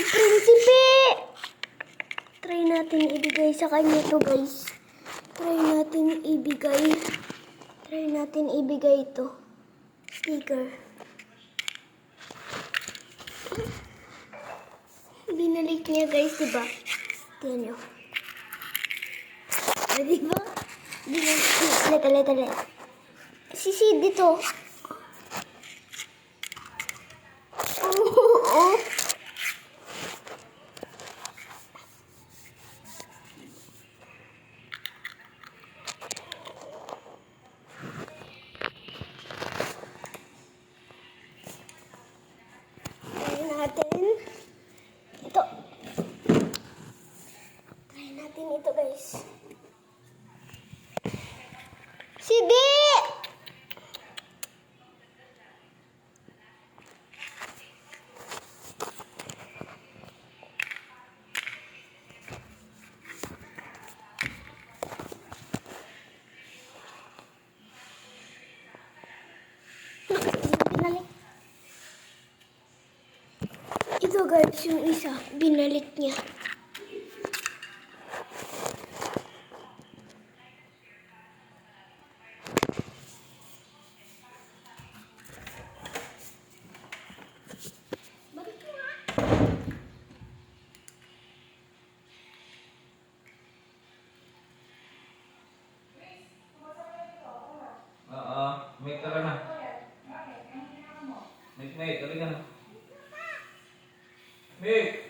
prinsipe! Try natin ibigay sa kanya to, guys. Try natin ibigay to. Sticker. Binalik niya, guys, diba? Tingnan nyo. Diba? Talit. Sisi dito. Oh. Try natin ito, guys. Sidi! Ito, guys, yung isa. Binalik niya. Make ka na. Make, halika na. Make!